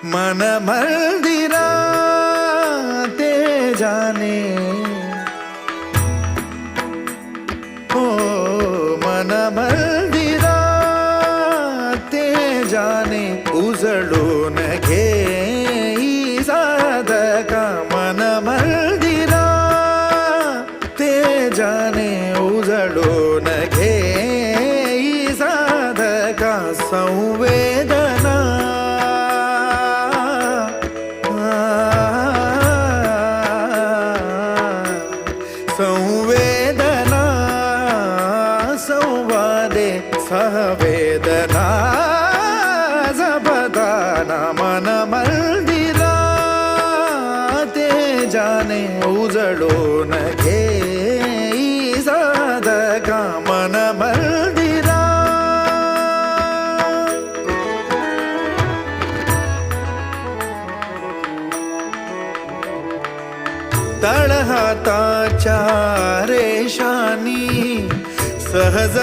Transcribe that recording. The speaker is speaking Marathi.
मन मंदिरा ते जाने हो मन मंदिरा ते जाने उजळून घे साधका मन मंदिरा ते जाने उजळून घे साधका संवेदना संवेदना संवादे सहवेदना जपदाना मन मंदिरा ते जाने उजळून घे साधका मन मंदिरा तळहाताच्या रेषानी सहज